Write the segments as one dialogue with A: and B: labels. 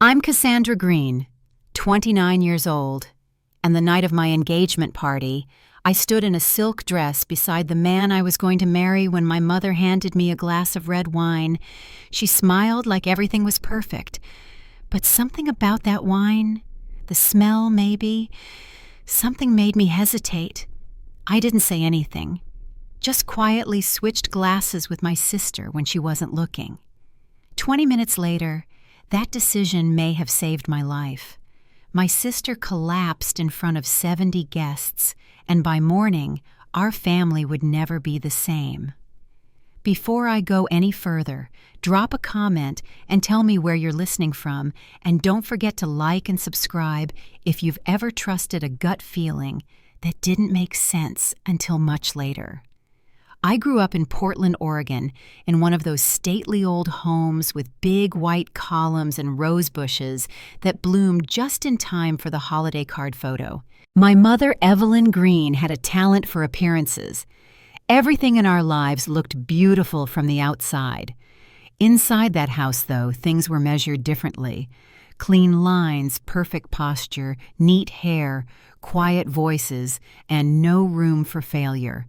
A: I'm Cassandra Green, 29 years old, and the night of my engagement party, I stood in a silk dress beside the man I was going to marry when my mother handed me a glass of red wine. She smiled like everything was perfect, but something about that wine, the smell maybe, something made me hesitate. I didn't say anything, just quietly switched glasses with my sister when she wasn't looking. 20 minutes later, that decision may have saved my life. My sister collapsed in front of 70 guests, and by morning, our family would never be the same. Before I go any further, drop a comment and tell me where you're listening from, and don't forget to like and subscribe if you've ever trusted a gut feeling that didn't make sense until much later. I grew up in Portland, Oregon, in one of those stately old homes with big white columns and rose bushes that bloomed just in time for the holiday card photo. My mother, Evelyn Green, had a talent for appearances. Everything in our lives looked beautiful from the outside. Inside that house, though, things were measured differently. Clean lines, perfect posture, neat hair, quiet voices, and no room for failure.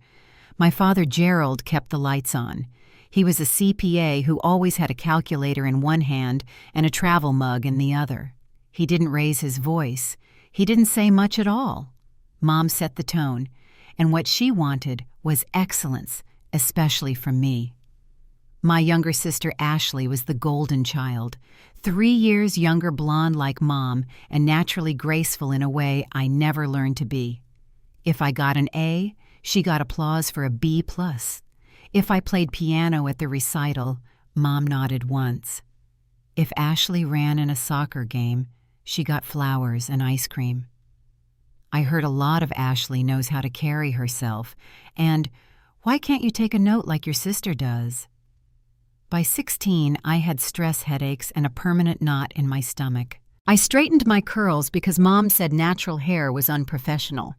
A: My father, Gerald, kept the lights on. He was a CPA who always had a calculator in one hand and a travel mug in the other. He didn't raise his voice. He didn't say much at all. Mom set the tone, and what she wanted was excellence, especially from me. My younger sister, Ashley, was the golden child, 3 years younger blonde like Mom, and naturally graceful in a way I never learned to be. If I got an A, she got applause for a B+. If I played piano at the recital, Mom nodded once. If Ashley ran in a soccer game, she got flowers and ice cream. I heard a lot of Ashley knows how to carry herself, and why can't you take a note like your sister does? By 16, I had stress headaches and a permanent knot in my stomach. I straightened my curls because Mom said natural hair was unprofessional.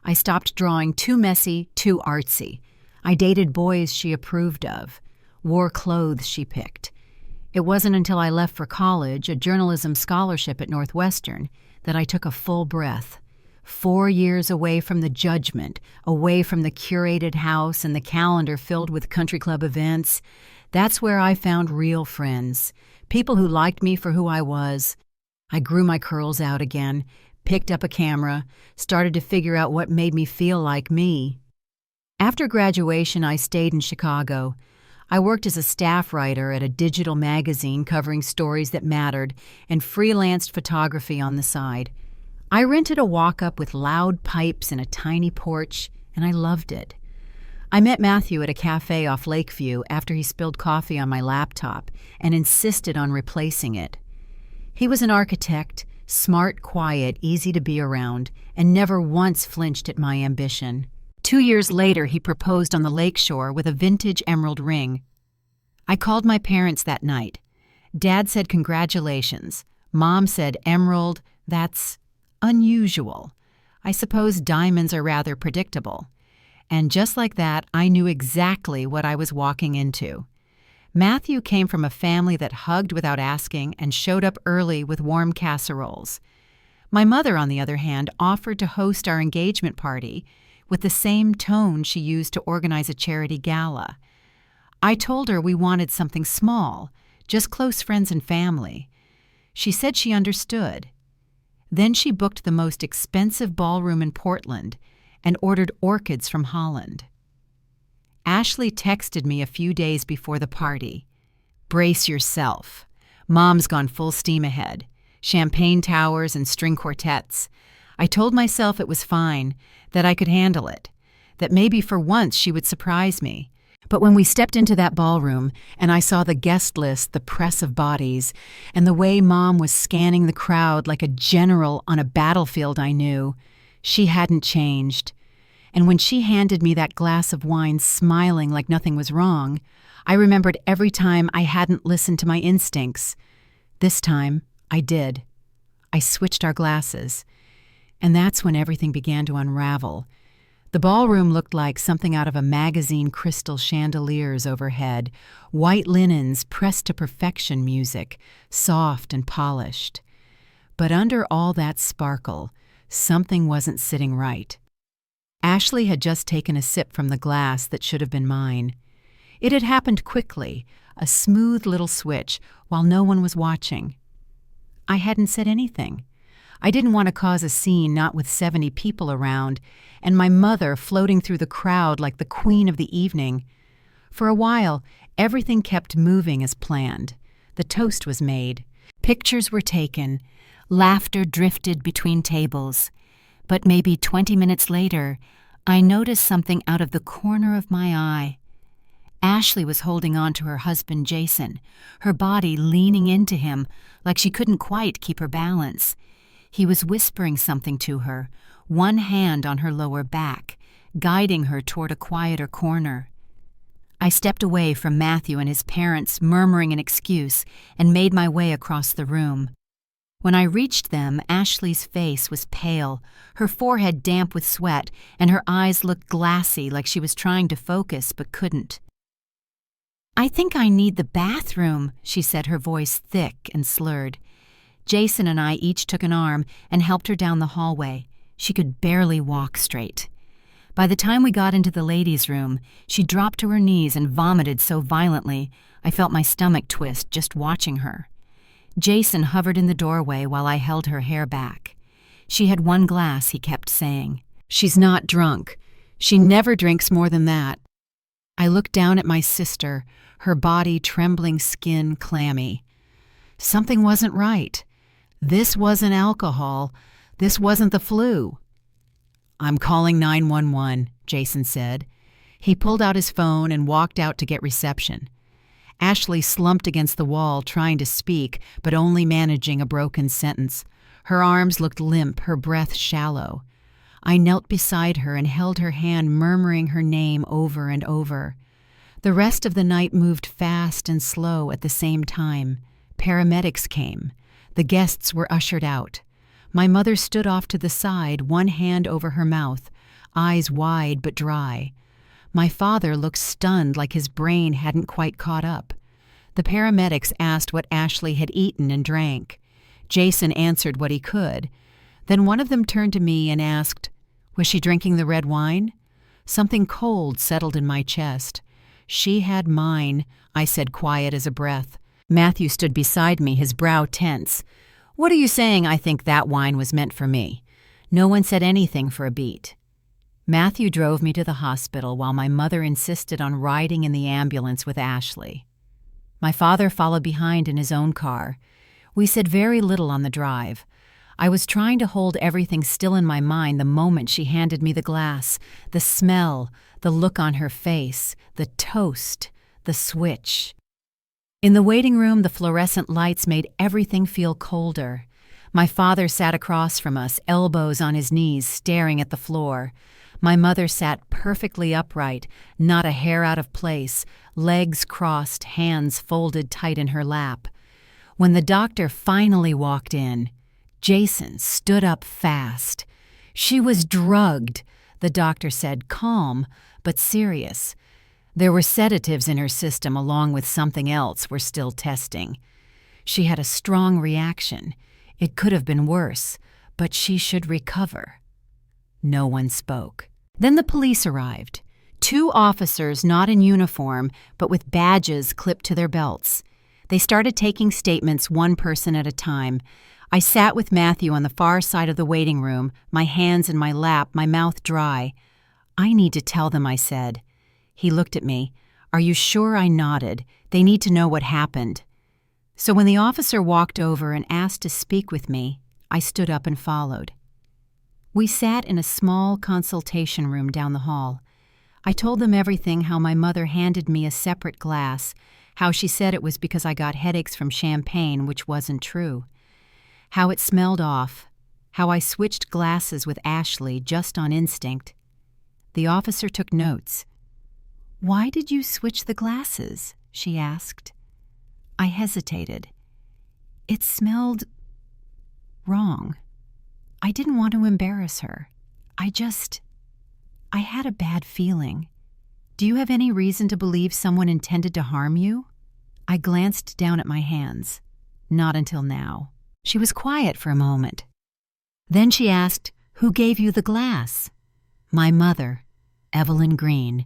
A: I stopped drawing too messy, too artsy. I dated boys she approved of, wore clothes she picked. It wasn't until I left for college, a journalism scholarship at Northwestern, that I took a full breath. 4 years away from the judgment, away from the curated house and the calendar filled with country club events. That's where I found real friends, people who liked me for who I was. I grew my curls out again, picked up a camera, started to figure out what made me feel like me. After graduation, I stayed in Chicago. I worked as a staff writer at a digital magazine covering stories that mattered and freelanced photography on the side. I rented a walk-up with loud pipes and a tiny porch, and I loved it. I met Matthew at a cafe off Lakeview after he spilled coffee on my laptop and insisted on replacing it. He was an architect, smart, quiet, easy to be around, and never once flinched at my ambition. 2 years later, he proposed on the lakeshore with a vintage emerald ring. I called my parents that night. Dad said congratulations. Mom said emerald, that's unusual. I suppose diamonds are rather predictable. And just like that, I knew exactly what I was walking into. Matthew came from a family that hugged without asking and showed up early with warm casseroles. My mother, on the other hand, offered to host our engagement party with the same tone she used to organize a charity gala. I told her we wanted something small, just close friends and family. She said she understood. Then she booked the most expensive ballroom in Portland and ordered orchids from Holland. Ashley texted me a few days before the party. Brace yourself. Mom's gone full steam ahead. Champagne towers and string quartets. I told myself it was fine, that I could handle it, that maybe for once she would surprise me. But when we stepped into that ballroom and I saw the guest list, the press of bodies, and the way Mom was scanning the crowd like a general on a battlefield, I knew she hadn't changed. And when she handed me that glass of wine smiling like nothing was wrong, I remembered every time I hadn't listened to my instincts. This time, I did. I switched our glasses. And that's when everything began to unravel. The ballroom looked like something out of a magazine, crystal chandeliers overhead, white linens pressed to perfection music, soft and polished. But under all that sparkle, something wasn't sitting right. Ashley had just taken a sip from the glass that should have been mine. It had happened quickly, a smooth little switch, while no one was watching. I hadn't said anything. I didn't want to cause a scene, not with 70 people around, and my mother floating through the crowd like the queen of the evening. For a while, everything kept moving as planned. The toast was made. Pictures were taken. Laughter drifted between tables. But maybe 20 minutes later, I noticed something out of the corner of my eye. Ashley was holding on to her husband, Jason, her body leaning into him like she couldn't quite keep her balance. He was whispering something to her, one hand on her lower back, guiding her toward a quieter corner. I stepped away from Matthew and his parents murmuring an excuse and made my way across the room. When I reached them, Ashley's face was pale, her forehead damp with sweat, and her eyes looked glassy like she was trying to focus but couldn't. "I think I need the bathroom," she said, her voice thick and slurred. Jason and I each took an arm and helped her down the hallway. She could barely walk straight. By the time we got into the ladies' room, she dropped to her knees and vomited so violently I felt my stomach twist just watching her. Jason hovered in the doorway while I held her hair back. "She had one glass," he kept saying. "She's not drunk. She never drinks more than that." I looked down at my sister, her body trembling, skin clammy. Something wasn't right. This wasn't alcohol. This wasn't the flu. "I'm calling 911, Jason said. He pulled out his phone and walked out to get reception. Ashley slumped against the wall trying to speak, but only managing a broken sentence. Her arms looked limp, her breath shallow. I knelt beside her and held her hand, murmuring her name over and over. The rest of the night moved fast and slow at the same time. Paramedics came. The guests were ushered out. My mother stood off to the side, one hand over her mouth, eyes wide but dry. My father looked stunned, like his brain hadn't quite caught up. The paramedics asked what Ashley had eaten and drank. Jason answered what he could. Then one of them turned to me and asked, "Was she drinking the red wine?" Something cold settled in my chest. "She had mine," I said, quiet as a breath. Matthew stood beside me, his brow tense. "What are you saying? I think that wine was meant for me." No one said anything for a beat. Matthew drove me to the hospital while my mother insisted on riding in the ambulance with Ashley. My father followed behind in his own car. We said very little on the drive. I was trying to hold everything still in my mind the moment she handed me the glass, the smell, the look on her face, the toast, the switch. In the waiting room, the fluorescent lights made everything feel colder. My father sat across from us, elbows on his knees, staring at the floor. My mother sat perfectly upright, not a hair out of place, legs crossed, hands folded tight in her lap. When the doctor finally walked in, Jason stood up fast. "She was drugged," the doctor said, calm but serious. There were sedatives in her system along with something else we're still testing. She had a strong reaction. It could have been worse, but she should recover. No one spoke. Then the police arrived. 2 officers not in uniform, but with badges clipped to their belts. They started taking statements one person at a time. I sat with Matthew on the far side of the waiting room, my hands in my lap, my mouth dry. "I need to tell them," I said. He looked at me. "Are you sure?" I nodded. "They need to know what happened." So when the officer walked over and asked to speak with me, I stood up and followed. We sat in a small consultation room down the hall. I told them everything, how my mother handed me a separate glass, how she said it was because I got headaches from champagne, which wasn't true, how it smelled off, how I switched glasses with Ashley just on instinct. The officer took notes. "Why did you switch the glasses?" she asked. I hesitated. It smelled wrong. I didn't want to embarrass her. I I had a bad feeling. Do you have any reason to believe someone intended to harm you? I glanced down at my hands. Not until now. She was quiet for a moment. Then she asked, "Who gave you the glass?" "My mother, Evelyn Green."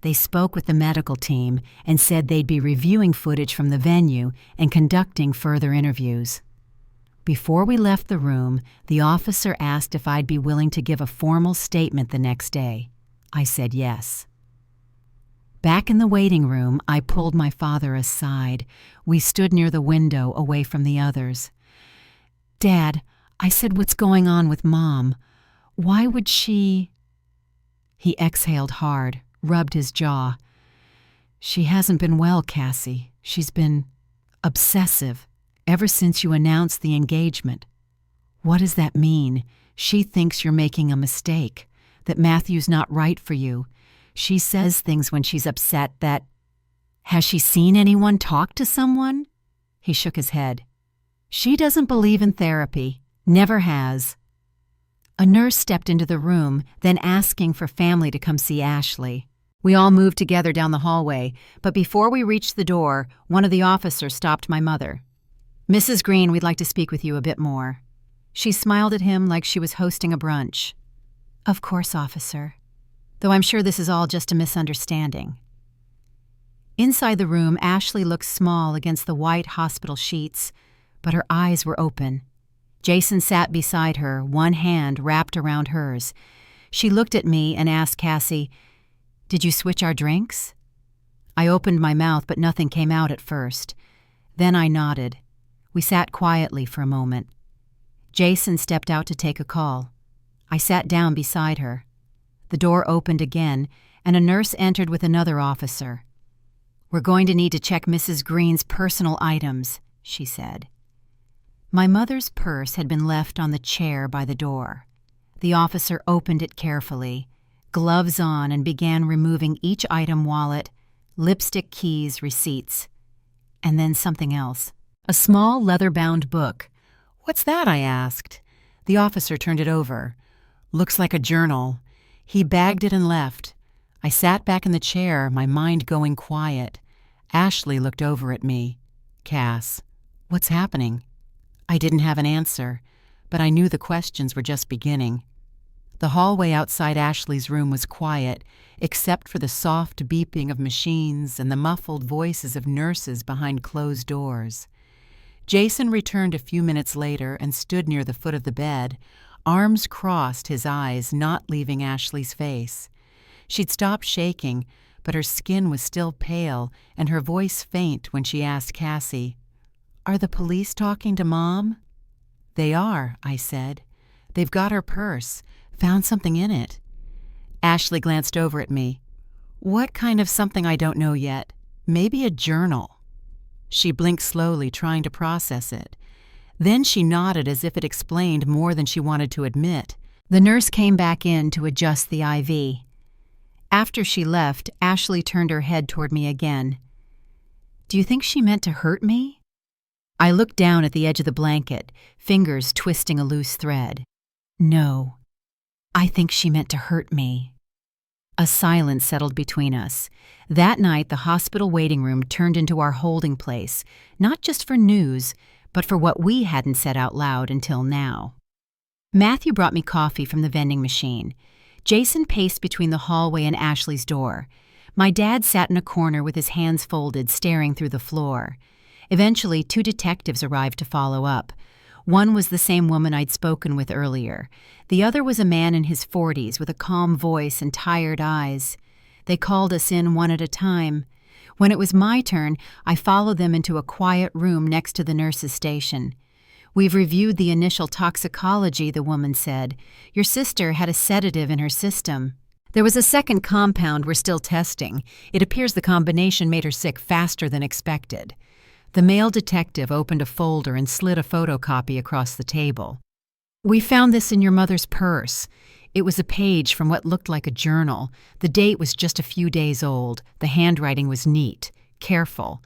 A: They spoke with the medical team and said they'd be reviewing footage from the venue and conducting further interviews. Before we left the room, the officer asked if I'd be willing to give a formal statement the next day. I said yes. Back in the waiting room, I pulled my father aside. We stood near the window, away from the others. "Dad," I said, "what's going on with Mom? Why would she—" He exhaled hard, rubbed his jaw. "She hasn't been well, Cassie. She's been obsessive ever since you announced the engagement." "What does that mean?" "She thinks you're making a mistake, that Matthew's not right for you. She says things when she's upset that—" "Has she seen anyone talk to someone?" He shook his head. "She doesn't believe in therapy. Never has." A nurse stepped into the room, then asking for family to come see Ashley. We all moved together down the hallway, but before we reached the door, one of the officers stopped my mother. "Mrs. Green, we'd like to speak with you a bit more." She smiled at him like she was hosting a brunch. "Of course, officer. Though I'm sure this is all just a misunderstanding." Inside the room, Ashley looked small against the white hospital sheets, but her eyes were open. Jason sat beside her, one hand wrapped around hers. She looked at me and asked Cassie, "Did you switch our drinks?" I opened my mouth, but nothing came out at first. Then I nodded. We sat quietly for a moment. Jason stepped out to take a call. I sat down beside her. The door opened again, and a nurse entered with another officer. "We're going to need to check Mrs. Green's personal items," she said. My mother's purse had been left on the chair by the door. The officer opened it carefully, gloves on, and began removing each item: wallet, lipstick, keys, receipts. And then something else. A small leather-bound book. "What's that?" I asked. The officer turned it over. "Looks like a journal." He bagged it and left. I sat back in the chair, my mind going quiet. Ashley looked over at me. "Cass, what's happening?" I didn't have an answer, but I knew the questions were just beginning. The hallway outside Ashley's room was quiet, except for the soft beeping of machines and the muffled voices of nurses behind closed doors. Jason returned a few minutes later and stood near the foot of the bed, arms crossed, his eyes not leaving Ashley's face. She'd stopped shaking, but her skin was still pale and her voice faint when she asked Cassie, "Are the police talking to Mom?" "They are," I said. "They've got her purse, found something in it." Ashley glanced over at me. "What kind of something? I don't know yet. Maybe a journal." She blinked slowly, trying to process it. Then she nodded as if it explained more than she wanted to admit. The nurse came back in to adjust the IV. After she left, Ashley turned her head toward me again. "Do you think she meant to hurt me?" I looked down at the edge of the blanket, fingers twisting a loose thread. "No. I think she meant to hurt me." A silence settled between us. That night, the hospital waiting room turned into our holding place, not just for news, but for what we hadn't said out loud until now. Matthew brought me coffee from the vending machine. Jason paced between the hallway and Ashley's door. My dad sat in a corner with his hands folded, staring through the floor. Eventually, 2 detectives arrived to follow up. One was the same woman I'd spoken with earlier. The other was a man in his 40s with a calm voice and tired eyes. They called us in one at a time. When it was my turn, I followed them into a quiet room next to the nurse's station. "We've reviewed the initial toxicology," the woman said. "Your sister had a sedative in her system. There was a second compound we're still testing. It appears the combination made her sick faster than expected." The male detective opened a folder and slid a photocopy across the table. "We found this in your mother's purse. It was a page from what looked like a journal. The date was just a few days old. The handwriting was neat, careful.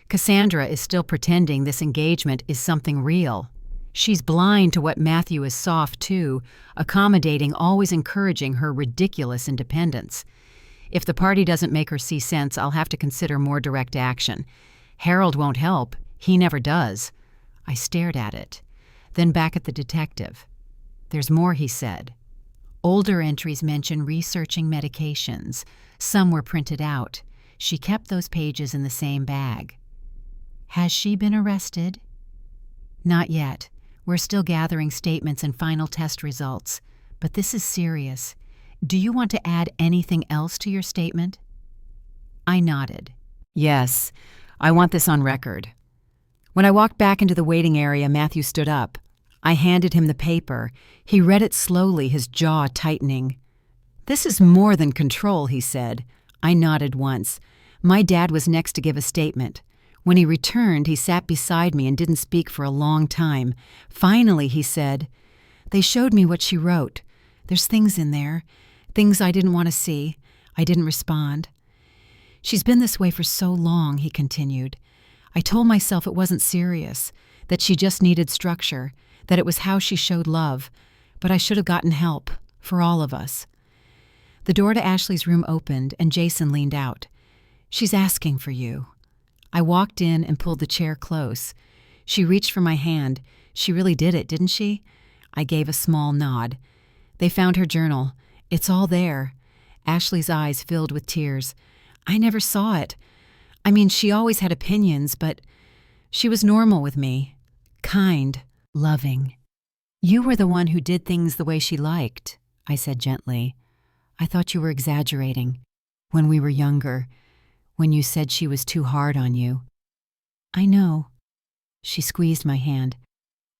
A: Cassandra is still pretending this engagement is something real." She's blind to what Matthew is soft to, accommodating, always encouraging her ridiculous independence. If the party doesn't make her see sense, I'll have to consider more direct action. Harold won't help. He never does. I stared at it, then back at the detective. There's more, he said. Older entries mention researching medications. Some were printed out. She kept those pages in the same bag. Has she been arrested? Not yet. We're still gathering statements and final test results. But this is serious. Do you want to add anything else to your statement? I nodded. Yes, I want this on record. When I walked back into the waiting area, Matthew stood up. I handed him the paper. He read it slowly, his jaw tightening. This is more than control, he said. I nodded once. My dad was next to give a statement. When he returned, he sat beside me and didn't speak for a long time. Finally, he said, "They showed me what she wrote. There's things in there, things I didn't want to see. I didn't respond. She's been this way for so long," he continued. "I told myself it wasn't serious, that she just needed structure, that it was how she showed love, but I should have gotten help, for all of us." The door to Ashley's room opened and Jason leaned out. "She's asking for you." I walked in and pulled the chair close. She reached for my hand. She really did it, didn't she? I gave a small nod. They found her journal. It's all there. Ashley's eyes filled with tears. I never saw it. I mean, she always had opinions, but she was normal with me. Kind, loving. "You were the one who did things the way she liked," I said gently. "I thought you were exaggerating. When we were younger, when you said she was too hard on you." "I know." She squeezed my hand.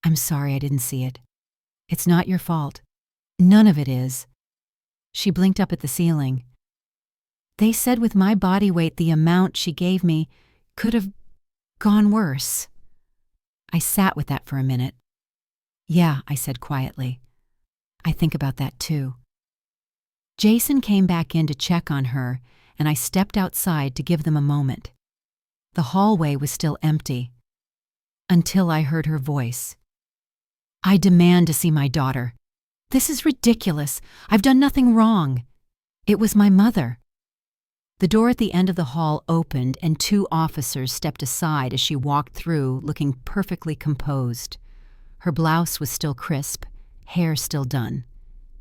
A: "I'm sorry I didn't see it. It's not your fault. None of it is." She blinked up at the ceiling. "They said with my body weight, the amount she gave me could have gone worse." I sat with that for a minute. "Yeah," I said quietly. "I think about that too." Jason came back in to check on her, and I stepped outside to give them a moment. The hallway was still empty, until I heard her voice. "I demand to see my daughter. This is ridiculous. I've done nothing wrong." It was my mother. The door at the end of the hall opened and 2 officers stepped aside as she walked through, looking perfectly composed. Her blouse was still crisp, hair still done.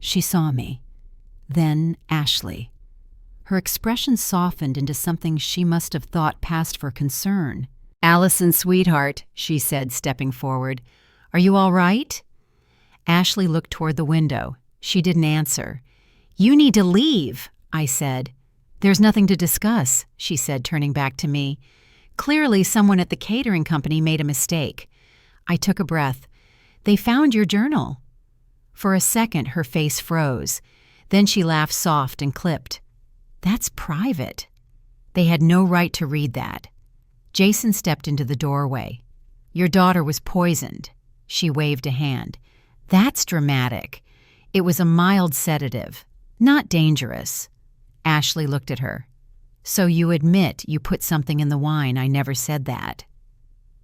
A: She saw me. Then Ashley. Her expression softened into something she must have thought passed for concern. "Allison, sweetheart," she said, stepping forward. "Are you all right?" Ashley looked toward the window. She didn't answer. "You need to leave," I said. "There's nothing to discuss," she said, turning back to me. "Clearly someone at the catering company made a mistake." I took a breath. "They found your journal." For a second, her face froze. Then she laughed soft and clipped. "That's private." They had no right to read that. Jason stepped into the doorway. "Your daughter was poisoned." She waved a hand. "That's dramatic. It was a mild sedative. Not dangerous." Ashley looked at her. "So you admit you put something in the wine?" "I never said that."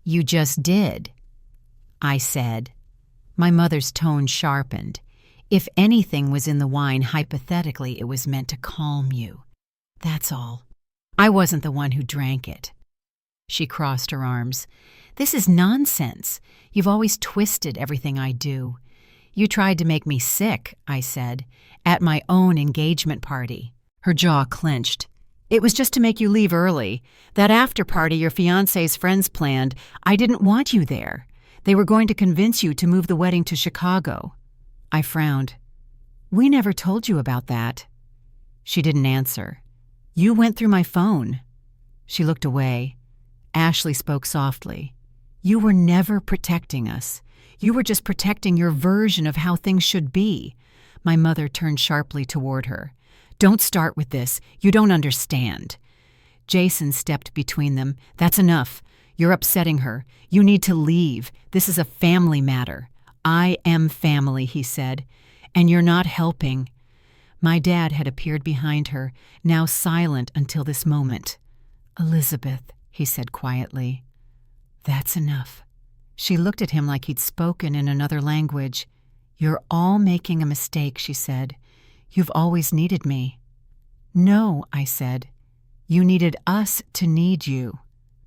A: "You just did." I said. My mother's tone sharpened. "If anything was in the wine, hypothetically, it was meant to calm you. That's all. I wasn't the one who drank it." She crossed her arms. "This is nonsense. You've always twisted everything I do." "You tried to make me sick," I said, "at my own engagement party." Her jaw clenched. "It was just to make you leave early. That after party your fiancé's friends planned, I didn't want you there. They were going to convince you to move the wedding to Chicago." I frowned. "We never told you about that." She didn't answer. "You went through my phone." She looked away. Ashley spoke softly. "You were never protecting us. You were just protecting your version of how things should be." My mother turned sharply toward her. "Don't start with this. You don't understand." Jason stepped between them. "That's enough. You're upsetting her. You need to leave. This is a family matter." "I am family," he said, "and you're not helping." My dad had appeared behind her, now silent until this moment. "Elizabeth," he said quietly, "that's enough. She looked at him like he'd spoken in another language. "You're all making a mistake," she said. "You've always needed me." "No," I said. "You needed us to need you.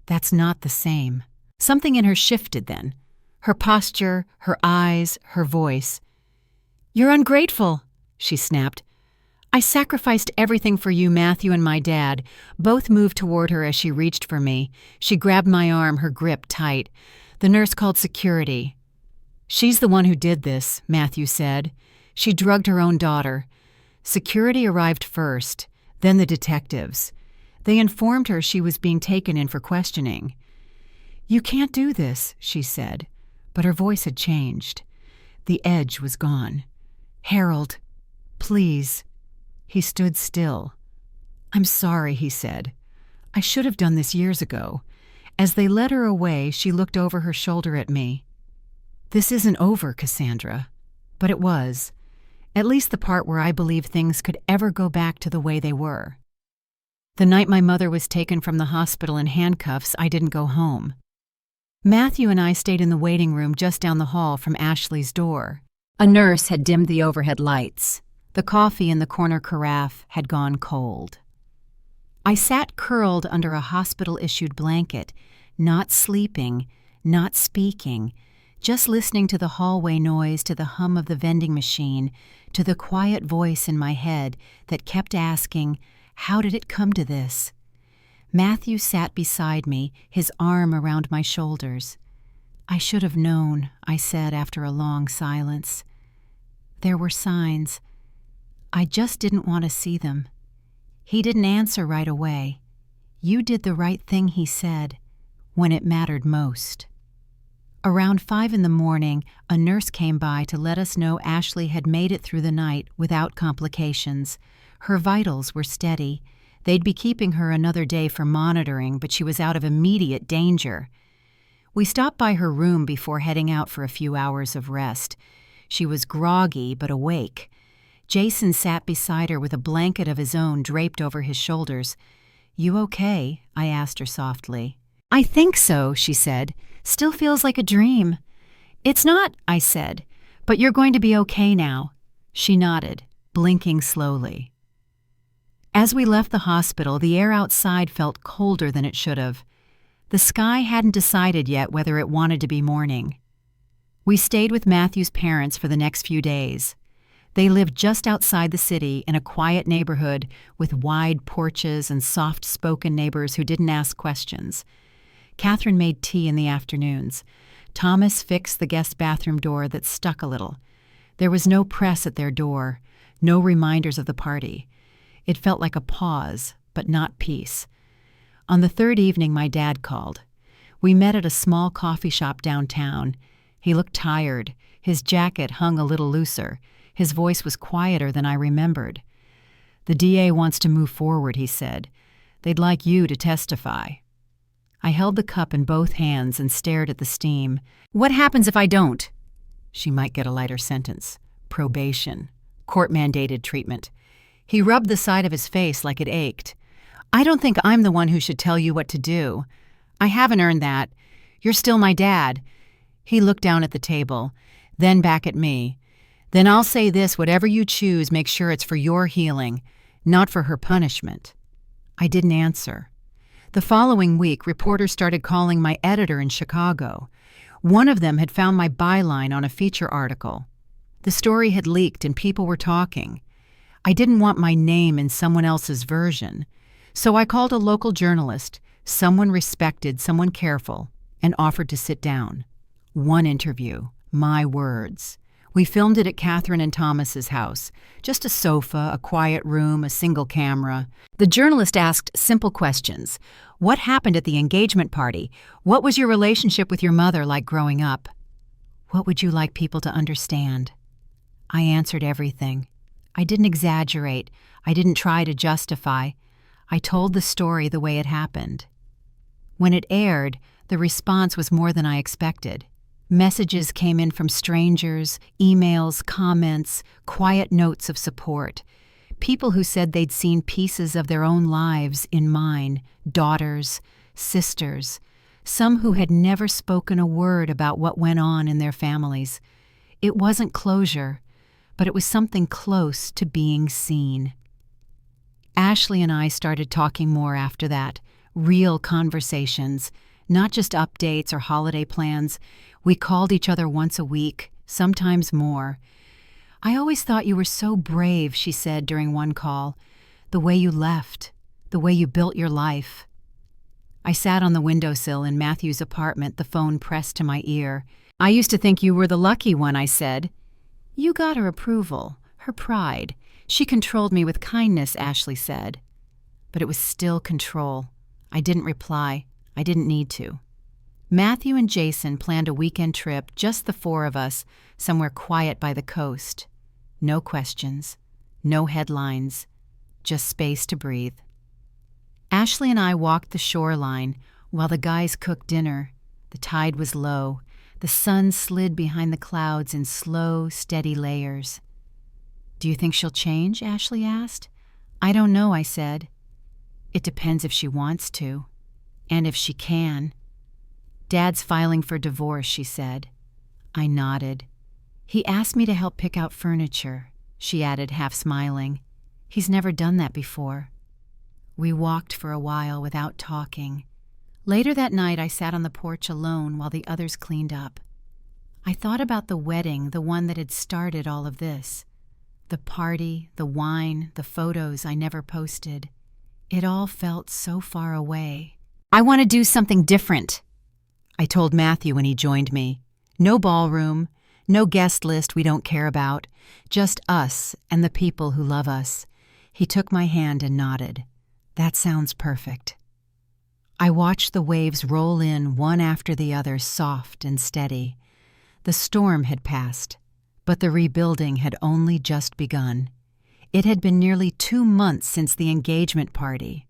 A: That's not the same." Something in her shifted then. Her posture, her eyes, her voice. "You're ungrateful," she snapped. "I sacrificed everything for you, Matthew, and my dad." Both moved toward her as she reached for me. She grabbed my arm, her grip tight. "The nurse called security." "She's the one who did this," Matthew said. "She drugged her own daughter. Security arrived first, then the detectives. They informed her she was being taken in for questioning." "You can't do this," she said, but her voice had changed. The edge was gone. "Harold, please." He stood still. "I'm sorry," he said. "I should have done this years ago." As they led her away, she looked over her shoulder at me. "This isn't over, Cassandra." But it was. At least the part where I believed things could ever go back to the way they were. The night my mother was taken from the hospital in handcuffs, I didn't go home. Matthew and I stayed in the waiting room just down the hall from Ashley's door. A nurse had dimmed the overhead lights. The coffee in the corner carafe had gone cold. I sat curled under a hospital-issued blanket, not sleeping, not speaking, just listening to the hallway noise, to the hum of the vending machine, to the quiet voice in my head that kept asking, "How did it come to this?" Matthew sat beside me, his arm around my shoulders. "I should have known," I said after a long silence. "There were signs. I just didn't want to see them." He didn't answer right away. "You did the right thing," he said, "when it mattered most." Around 5 in the morning, a nurse came by to let us know Ashley had made it through the night without complications. Her vitals were steady. They'd be keeping her another day for monitoring, but she was out of immediate danger. We stopped by her room before heading out for a few hours of rest. She was groggy but awake. Jason sat beside her with a blanket of his own draped over his shoulders. "You okay?" I asked her softly. "I think so," she said. "Still feels like a dream." "It's not," I said, "but you're going to be okay now." She nodded, blinking slowly. As we left the hospital, the air outside felt colder than it should have. The sky hadn't decided yet whether it wanted to be morning. We stayed with Matthew's parents for the next few days. They lived just outside the city in a quiet neighborhood with wide porches and soft-spoken neighbors who didn't ask questions. Catherine made tea in the afternoons. Thomas fixed the guest bathroom door that stuck a little. There was no press at their door, no reminders of the party. It felt like a pause, but not peace. On the third evening, my dad called. We met at a small coffee shop downtown. He looked tired. His jacket hung a little looser. His voice was quieter than I remembered. "The DA wants to move forward," he said. "They'd like you to testify." I held the cup in both hands and stared at the steam. "What happens if I don't?" She might get a lighter sentence. Probation. Court-mandated treatment. He rubbed the side of his face like it ached. "I don't think I'm the one who should tell you what to do. I haven't earned that. You're still my dad." He looked down at the table, then back at me. "Then I'll say this, whatever you choose, make sure it's for your healing, not for her punishment." I didn't answer. The following week, reporters started calling my editor in Chicago. One of them had found my byline on a feature article. The story had leaked and people were talking. I didn't want my name in someone else's version, so I called a local journalist, someone respected, someone careful, and offered to sit down. One interview, my words. We filmed it at Catherine and Thomas's house. Just a sofa, a quiet room, a single camera. The journalist asked simple questions. What happened at the engagement party? What was your relationship with your mother like growing up? What would you like people to understand? I answered everything. I didn't exaggerate. I didn't try to justify. I told the story the way it happened. When it aired, the response was more than I expected. Messages came in from strangers, emails, comments, quiet notes of support. People who said they'd seen pieces of their own lives in mine, daughters, sisters. some who had never spoken a word about what went on in their families. It wasn't closure, but it was something close to being seen. Ashley and I started talking more after that, real conversations, not just updates or holiday plans. We called each other once a week, sometimes more. "I always thought you were so brave," she said during one call. "The way you left, the way you built your life." I sat on the windowsill in Matthew's apartment, the phone pressed to my ear. "I used to think you were the lucky one," I said. "You got her approval, her pride. She controlled me with kindness," Ashley said. But it was still control. I didn't reply. I didn't need to. Matthew and Jason planned a weekend trip, just the four of us, somewhere quiet by the coast. No questions, no headlines, just space to breathe. Ashley and I walked the shoreline while the guys cooked dinner. The tide was low. The sun slid behind the clouds in slow, steady layers. "Do you think she'll change?" Ashley asked. "I don't know," I said. "It depends if she wants to, and if she can." "Dad's filing for divorce," she said. I nodded. "He asked me to help pick out furniture," she added, half smiling. "He's never done that before." We walked for a while without talking. Later that night, I sat on the porch alone while the others cleaned up. I thought about the wedding, the one that had started all of this. The party, the wine, the photos I never posted. It all felt so far away. "I want to do something different," I told Matthew when he joined me. "No ballroom, no guest list we don't care about, just us and the people who love us." He took my hand and nodded. "That sounds perfect." I watched the waves roll in one after the other, soft and steady. The storm had passed, but the rebuilding had only just begun. It had been nearly 2 months since the engagement party.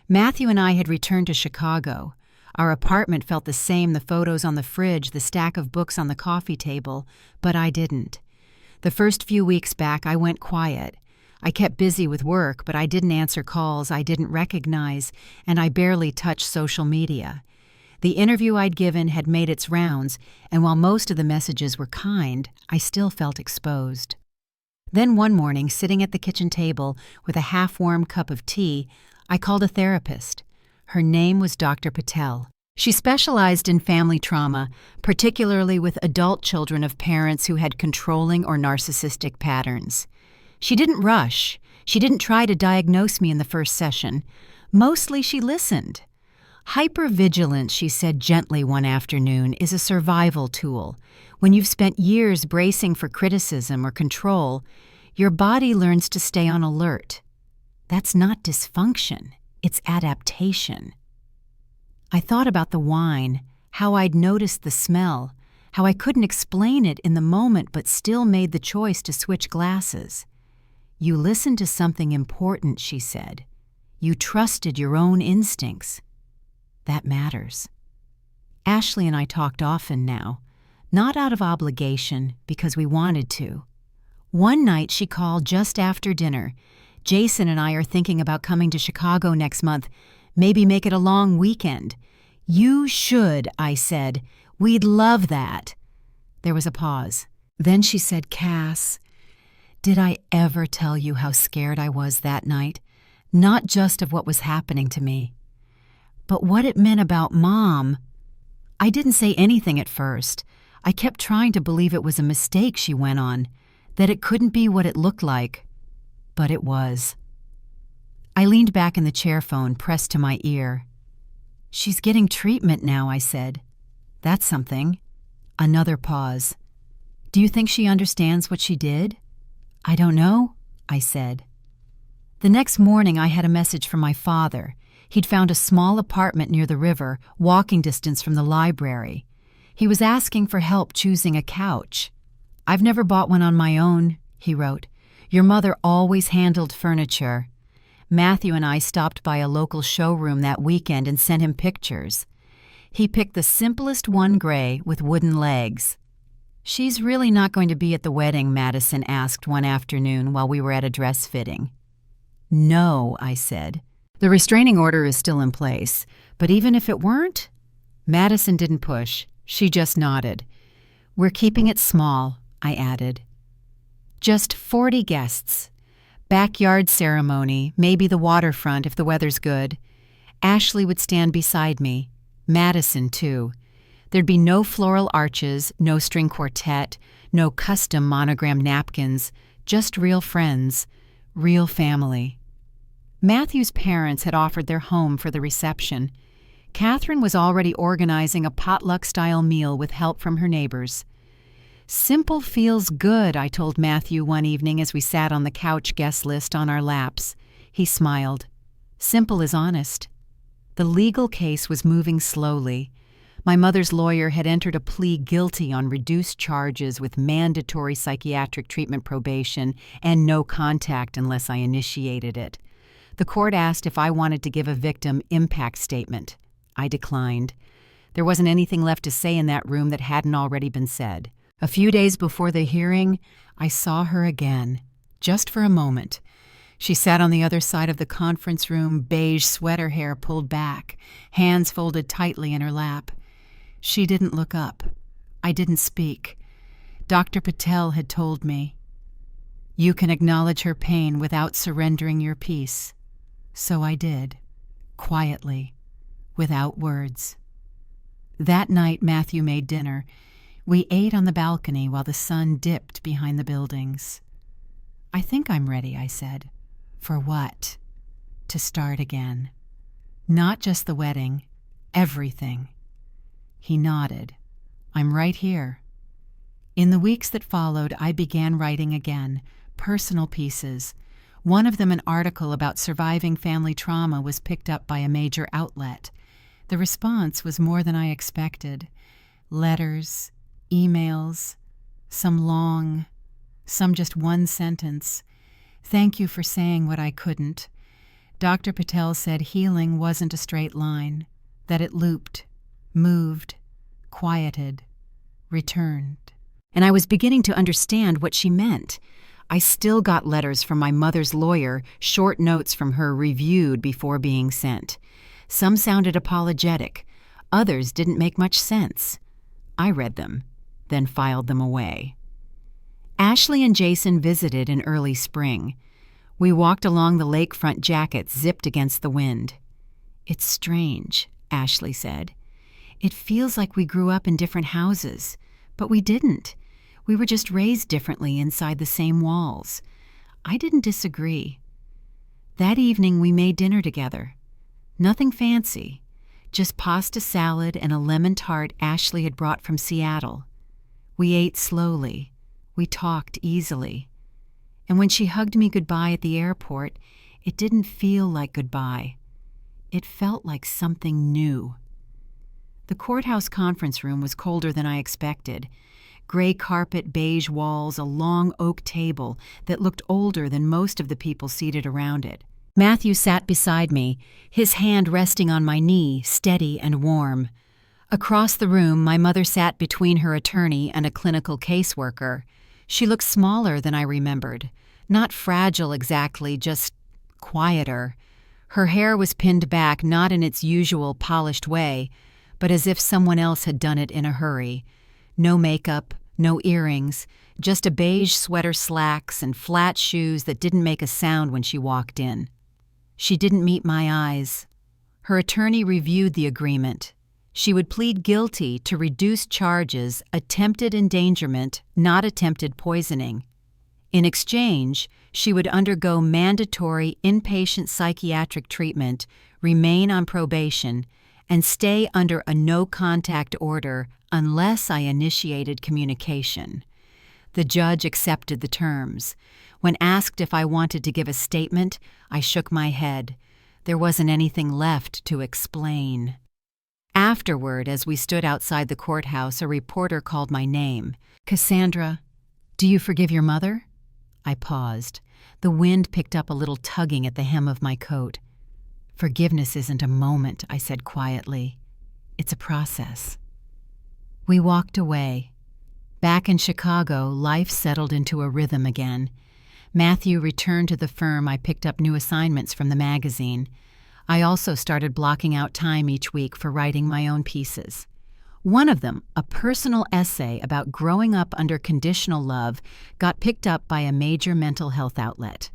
A: Matthew and I had returned to Chicago. Our apartment felt the same, the photos on the fridge, the stack of books on the coffee table, but I didn't. The first few weeks back, I went quiet. I kept busy with work, but I didn't answer calls I didn't recognize, and I barely touched social media. The interview I'd given had made its rounds, and while most of the messages were kind, I still felt exposed. Then one morning, sitting at the kitchen table with a half-warm cup of tea, I called a therapist. Her name was Dr. Patel. She specialized in family trauma, particularly with adult children of parents who had controlling or narcissistic patterns. She didn't rush. She didn't try to diagnose me in the first session. Mostly she listened. "Hypervigilance," she said gently one afternoon, "is a survival tool. When you've spent years bracing for criticism or control, your body learns to stay on alert. That's not dysfunction. It's adaptation." I thought about the wine, how I'd noticed the smell, how I couldn't explain it in the moment but still made the choice to switch glasses. "You listened to something important," she said. "You trusted your own instincts. That matters." Ashley and I talked often now, not out of obligation, because we wanted to. One night she called just after dinner. "Jason and I are thinking about coming to Chicago next month. Maybe make it a long weekend." "You should," I said. "We'd love that." There was a pause. Then she said, "Cass, did I ever tell you how scared I was that night? Not just of what was happening to me, but what it meant about Mom." I didn't say anything at first. I kept trying to believe it was a mistake, she went on, that it couldn't be what it looked like. But it was. I leaned back in the chair, phone pressed to my ear. "She's getting treatment now," I said. "That's something." Another pause. "Do you think she understands what she did?" "I don't know," I said. The next morning I had a message from my father. He'd found a small apartment near the river, walking distance from the library. He was asking for help choosing a couch. "I've never bought one on my own," he wrote. "Your mother always handled furniture." Matthew and I stopped by a local showroom that weekend and sent him pictures. He picked the simplest one, gray with wooden legs. "She's really not going to be at the wedding?" Madison asked one afternoon while we were at a dress fitting. "No," I said. "The restraining order is still in place, but even if it weren't, Madison didn't push. She just nodded. "We're keeping it small," I added. "Just 40 guests. Backyard ceremony, maybe the waterfront if the weather's good. Ashley would stand beside me. Madison, too. There'd be no floral arches, no string quartet, no custom monogram napkins, just real friends, real family." Matthew's parents had offered their home for the reception. Catherine was already organizing a potluck-style meal with help from her neighbors. "Simple feels good," I told Matthew one evening as we sat on the couch guest list on our laps. He smiled. "Simple is honest." The legal case was moving slowly. My mother's lawyer had entered a plea guilty on reduced charges with mandatory psychiatric treatment probation and no contact unless I initiated it. The court asked if I wanted to give a victim impact statement. I declined. There wasn't anything left to say in that room that hadn't already been said. A few days before the hearing, I saw her again, just for a moment. She sat on the other side of the conference room, beige sweater hair pulled back, hands folded tightly in her lap. She didn't look up. I didn't speak. Dr. Patel had told me, "You can acknowledge her pain without surrendering your peace." So I did, quietly, without words. That night Matthew made dinner. We ate on the balcony while the sun dipped behind the buildings. "I think I'm ready," I said. "For what?" "To start again. Not just the wedding, everything." He nodded. "I'm right here." In the weeks that followed, I began writing again, personal pieces. One of them, an article about surviving family trauma, was picked up by a major outlet. The response was more than I expected. Letters, emails, some long, some just one sentence. "Thank you for saying what I couldn't." Dr. Patel said healing wasn't a straight line, that it looped, moved, quieted, returned. And I was beginning to understand what she meant. I still got letters from my mother's lawyer, short notes from her reviewed before being sent. Some sounded apologetic. Others didn't make much sense. I read them, then filed them away. Ashley and Jason visited in early spring. We walked along the lakefront, jackets zipped against the wind. "It's strange," Ashley said. "It feels like we grew up in different houses, but we didn't. We were just raised differently inside the same walls." I didn't disagree. That evening we made dinner together. Nothing fancy, just pasta salad and a lemon tart Ashley had brought from Seattle. We ate slowly. We talked easily. And when she hugged me goodbye at the airport, it didn't feel like goodbye. It felt like something new. The courthouse conference room was colder than I expected. Gray carpet, beige walls, a long oak table that looked older than most of the people seated around it. Matthew sat beside me, his hand resting on my knee, steady and warm. Across the room, my mother sat between her attorney and a clinical caseworker. She looked smaller than I remembered. Not fragile exactly, just quieter. Her hair was pinned back, not in its usual polished way, but as if someone else had done it in a hurry. No makeup, no earrings, just a beige sweater, slacks, and flat shoes that didn't make a sound when she walked in. She didn't meet my eyes. Her attorney reviewed the agreement. She would plead guilty to reduced charges, attempted endangerment, not attempted poisoning. In exchange, she would undergo mandatory inpatient psychiatric treatment, remain on probation, and stay under a no-contact order unless I initiated communication. The judge accepted the terms. When asked if I wanted to give a statement, I shook my head. There wasn't anything left to explain. Afterward, as we stood outside the courthouse, a reporter called my name. "Cassandra, do you forgive your mother?" I paused. The wind picked up a little tugging at the hem of my coat. "Forgiveness isn't a moment," I said quietly. "It's a process." We walked away. Back in Chicago, life settled into a rhythm again. Matthew returned to the firm. I picked up new assignments from the magazine. I also started blocking out time each week for writing my own pieces. One of them, a personal essay about growing up under conditional love, got picked up by a major mental health outlet.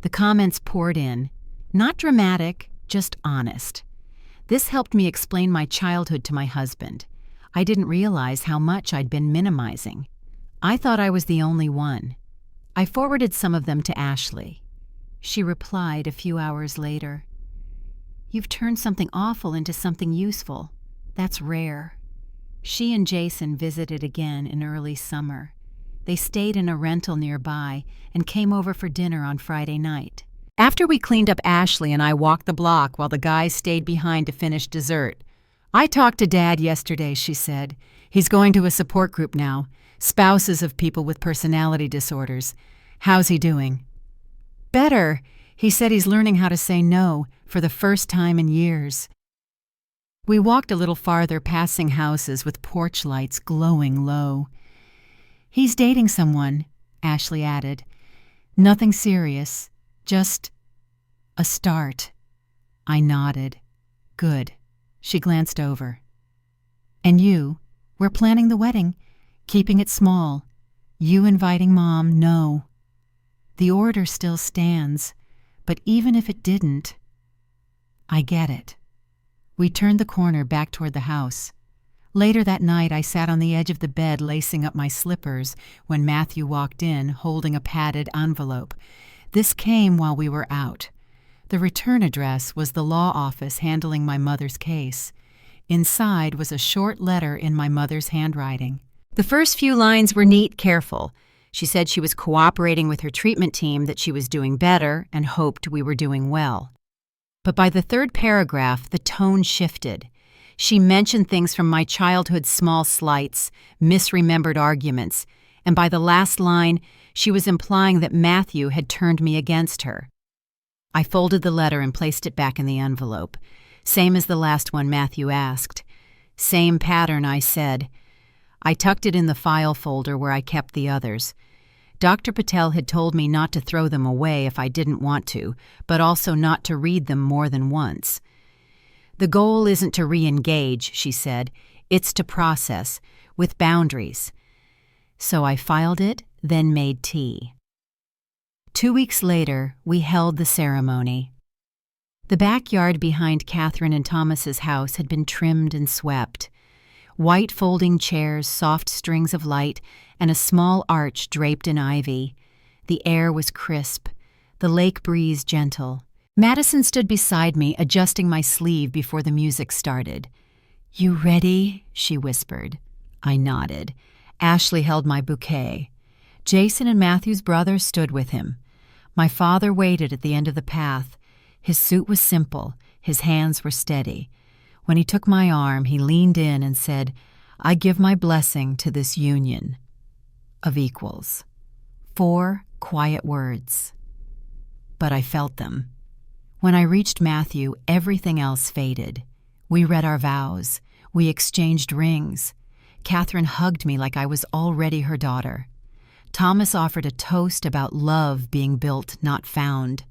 A: The comments poured in, not dramatic, just honest. This helped me explain my childhood to my husband. I didn't realize how much I'd been minimizing. I thought I was the only one. I forwarded some of them to Ashley. She replied a few hours later, "You've turned something awful into something useful. That's rare." She and Jason visited again in early summer. They stayed in a rental nearby and came over for dinner on Friday night. After we cleaned up, Ashley and I walked the block while the guys stayed behind to finish dessert. "I talked to Dad yesterday," she said. "He's going to a support group now, spouses of people with personality disorders. How's he doing?" "Better. He said he's learning how to say no for the first time in years." We walked a little farther, passing houses with porch lights glowing low. "He's dating someone," Ashley added. "Nothing serious, just a start." I nodded. "Good." She glanced over. "And you? We're planning the wedding, keeping it small. You inviting Mom, no. The order still stands, but even if it didn't..." "I get it." We turned the corner back toward the house. Later that night, I sat on the edge of the bed lacing up my slippers when Matthew walked in, holding a padded envelope. This came while we were out. The return address was the law office handling my mother's case. Inside was a short letter in my mother's handwriting. The first few lines were neat, careful. She said she was cooperating with her treatment team, that she was doing better, and hoped we were doing well. But by the third paragraph, the tone shifted. She mentioned things from my childhood's small slights, misremembered arguments, and by the last line, she was implying that Matthew had turned me against her. I folded the letter and placed it back in the envelope. Same as the last one Matthew asked. Same pattern, I said. I tucked it in the file folder where I kept the others. Dr. Patel had told me not to throw them away if I didn't want to, but also not to read them more than once. The goal isn't to re-engage, she said. It's to process, with boundaries. So I filed it, then made tea. 2 weeks later, we held the ceremony. The backyard behind Catherine and Thomas's house had been trimmed and swept. White folding chairs, soft strings of light, and a small arch draped in ivy. The air was crisp, the lake breeze gentle. Madison stood beside me, adjusting my sleeve before the music started. "You ready?" she whispered. I nodded. Ashley held my bouquet. Jason and Matthew's brother stood with him. My father waited at the end of the path. His suit was simple, his hands were steady. When he took my arm, he leaned in and said, "I give my blessing to this union of equals." 4 quiet words. But I felt them. When I reached Matthew, everything else faded. We read our vows. We exchanged rings. Catherine hugged me like I was already her daughter. Thomas offered a toast about love being built, not found.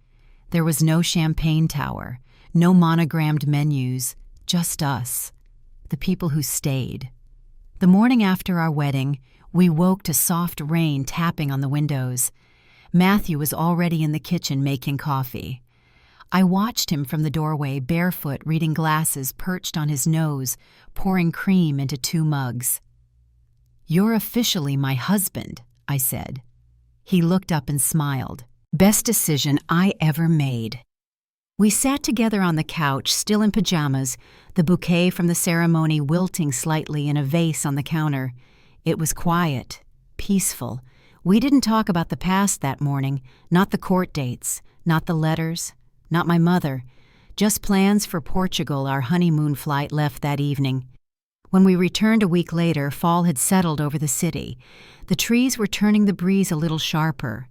A: There was no champagne tower, no monogrammed menus, just us, the people who stayed. The morning after our wedding, we woke to soft rain tapping on the windows. Matthew was already in the kitchen making coffee. I watched him from the doorway, barefoot, reading glasses perched on his nose, pouring cream into 2 mugs. "You're officially my husband," I said. He looked up and smiled. "Best decision I ever made." We sat together on the couch, still in pajamas, the bouquet from the ceremony wilting slightly in a vase on the counter. It was quiet, peaceful. We didn't talk about the past that morning, not the court dates, not the letters, not my mother, just plans for Portugal. Our honeymoon flight left that evening. When we returned a week later, fall had settled over the city. The trees were turning the breeze a little sharper.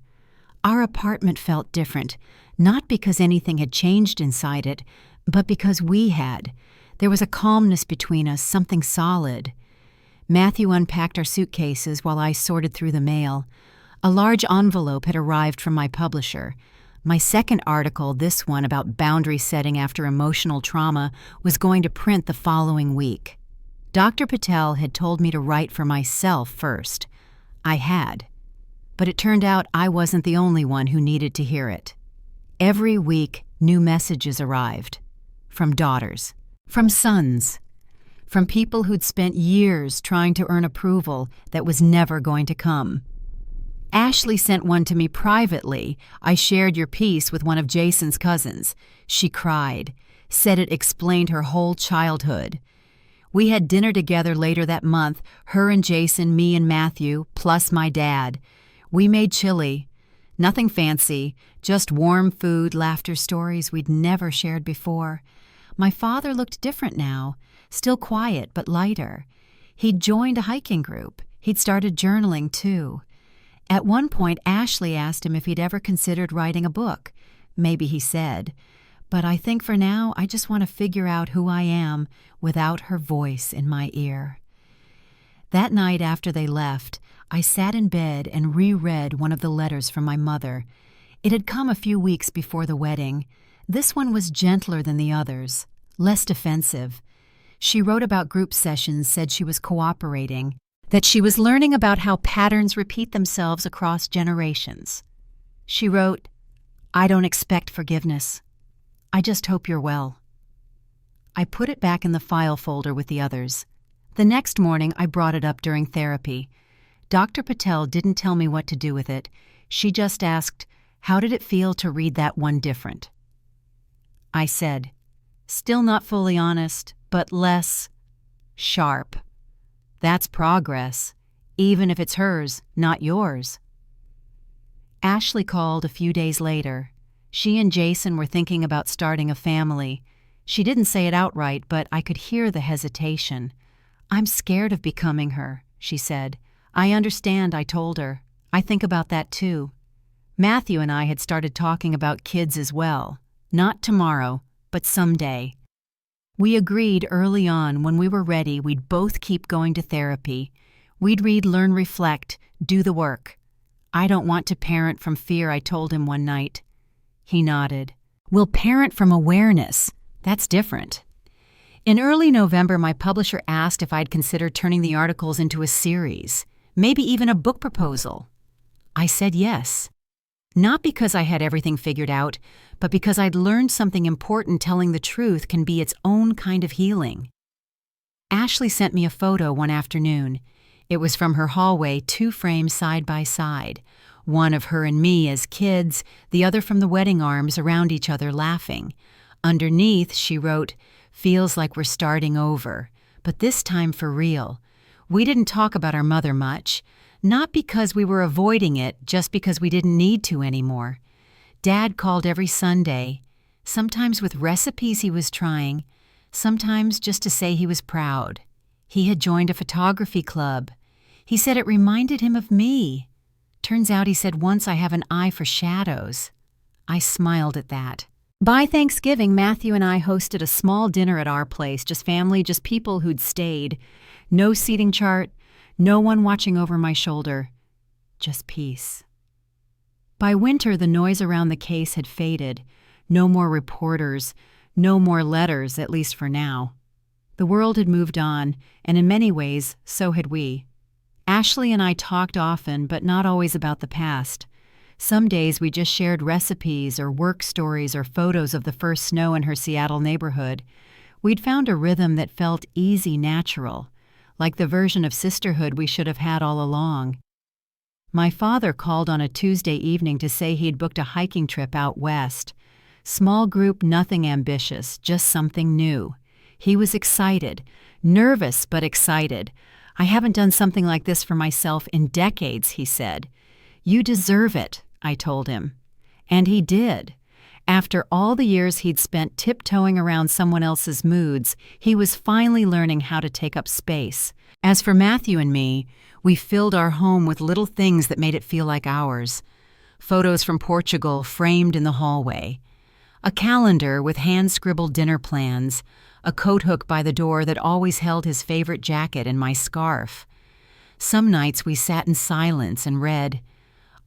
A: Our apartment felt different, not because anything had changed inside it, but because we had. There was a calmness between us, something solid. Matthew unpacked our suitcases while I sorted through the mail. A large envelope had arrived from my publisher. My second article, this one about boundary setting after emotional trauma, was going to print the following week. Dr. Patel had told me to write for myself first. I had. But it turned out I wasn't the only one who needed to hear it. Every week, new messages arrived. From daughters. From sons. From people who'd spent years trying to earn approval that was never going to come. Ashley sent one to me privately. I shared your piece with one of Jason's cousins. She cried, said it explained her whole childhood. We had dinner together later that month, her and Jason, me and Matthew, plus my dad. We made chili. Nothing fancy, just warm food, laughter, stories we'd never shared before. My father looked different now, still quiet but lighter. He'd joined a hiking group. He'd started journaling too. At one point, Ashley asked him if he'd ever considered writing a book. Maybe he said, but I think for now I just want to figure out who I am without her voice in my ear. That night after they left, I sat in bed and reread one of the letters from my mother. It had come a few weeks before the wedding. This one was gentler than the others, less defensive. She wrote about group sessions, said she was cooperating, that she was learning about how patterns repeat themselves across generations. She wrote, "I don't expect forgiveness. I just hope you're well." I put it back in the file folder with the others. The next morning, I brought it up during therapy. Dr. Patel didn't tell me what to do with it. She just asked, "How did it feel to read that one different?" I said, "Still not fully honest, but less sharp. That's progress, even if it's hers, not yours." Ashley called a few days later. She and Jason were thinking about starting a family. She didn't say it outright, but I could hear the hesitation. "I'm scared of becoming her," she said. "I understand," I told her. "I think about that too." Matthew and I had started talking about kids as well. Not tomorrow, but someday. We agreed early on when we were ready we'd both keep going to therapy. We'd read, learn, reflect, do the work. "I don't want to parent from fear," I told him one night. He nodded. "We'll parent from awareness. That's different." In early November, my publisher asked if I'd consider turning the articles into a series, maybe even a book proposal. I said yes. Not because I had everything figured out, but because I'd learned something important. Telling the truth can be its own kind of healing. Ashley sent me a photo one afternoon. It was from her hallway, 2 frames side by side. One of her and me as kids, the other from the wedding arms around each other laughing. Underneath, she wrote, "Feels like we're starting over, but this time for real." We didn't talk about our mother much. Not because we were avoiding it, just because we didn't need to anymore. Dad called every Sunday, sometimes with recipes he was trying, sometimes just to say he was proud. He had joined a photography club. He said it reminded him of me. Turns out he said once I have an eye for shadows. I smiled at that. By Thanksgiving, Matthew and I hosted a small dinner at our place, just family, just people who'd stayed. No seating chart, no one watching over my shoulder, just peace. By winter, the noise around the case had faded. No more reporters, no more letters, at least for now. The world had moved on, and in many ways, so had we. Ashley and I talked often, but not always about the past. Some days we just shared recipes or work stories or photos of the first snow in her Seattle neighborhood. We'd found a rhythm that felt easy, natural, like the version of sisterhood we should have had all along. My father called on a Tuesday evening to say he'd booked a hiking trip out west. Small group, nothing ambitious, just something new. He was excited, nervous but excited. "I haven't done something like this for myself in decades," he said. "You deserve it," I told him. And he did. After all the years he'd spent tiptoeing around someone else's moods, he was finally learning how to take up space. As for Matthew and me, we filled our home with little things that made it feel like ours. Photos from Portugal framed in the hallway. A calendar with hand-scribbled dinner plans. A coat hook by the door that always held his favorite jacket and my scarf. Some nights we sat in silence and read.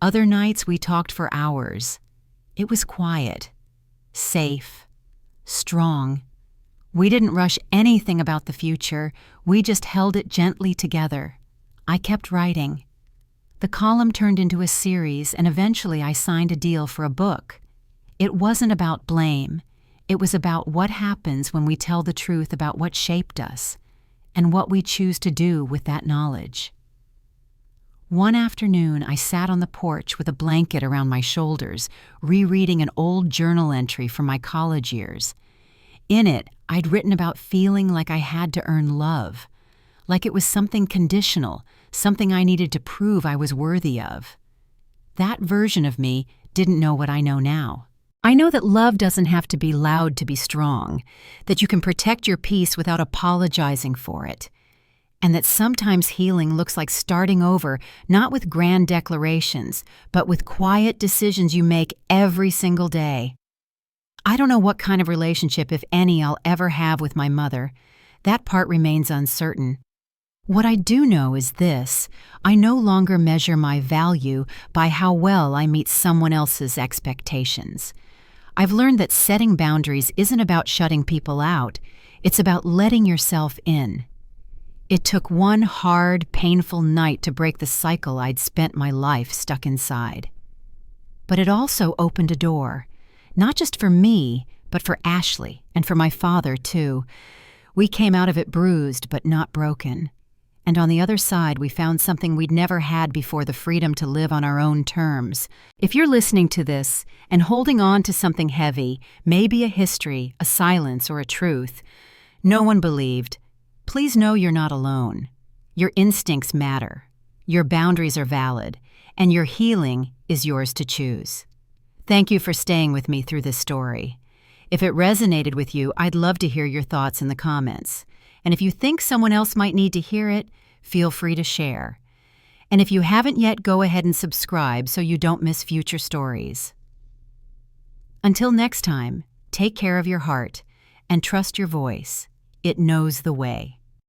A: Other nights we talked for hours. It was quiet, safe, strong. We didn't rush anything about the future, we just held it gently together. I kept writing. The column turned into a series, and eventually I signed a deal for a book. It wasn't about blame. It was about what happens when we tell the truth about what shaped us, and what we choose to do with that knowledge. One afternoon, I sat on the porch with a blanket around my shoulders, rereading an old journal entry from my college years. In it, I'd written about feeling like I had to earn love, like it was something conditional, something I needed to prove I was worthy of. That version of me didn't know what I know now. I know that love doesn't have to be loud to be strong, that you can protect your peace without apologizing for it, and that sometimes healing looks like starting over, not with grand declarations, but with quiet decisions you make every single day. I don't know what kind of relationship, if any, I'll ever have with my mother. That part remains uncertain. What I do know is this: I no longer measure my value by how well I meet someone else's expectations. I've learned that setting boundaries isn't about shutting people out, it's about letting yourself in. It took one hard, painful night to break the cycle I'd spent my life stuck inside. But it also opened a door, not just for me, but for Ashley, and for my father, too. We came out of it bruised, but not broken. And on the other side, we found something we'd never had before: the freedom to live on our own terms. If you're listening to this and holding on to something heavy, maybe a history, a silence, or a truth no one believed, please know you're not alone. Your instincts matter, your boundaries are valid, and your healing is yours to choose. Thank you for staying with me through this story. If it resonated with you, I'd love to hear your thoughts in the comments. And if you think someone else might need to hear it, feel free to share. And if you haven't yet, go ahead and subscribe so you don't miss future stories. Until next time, take care of your heart and trust your voice. It knows the way.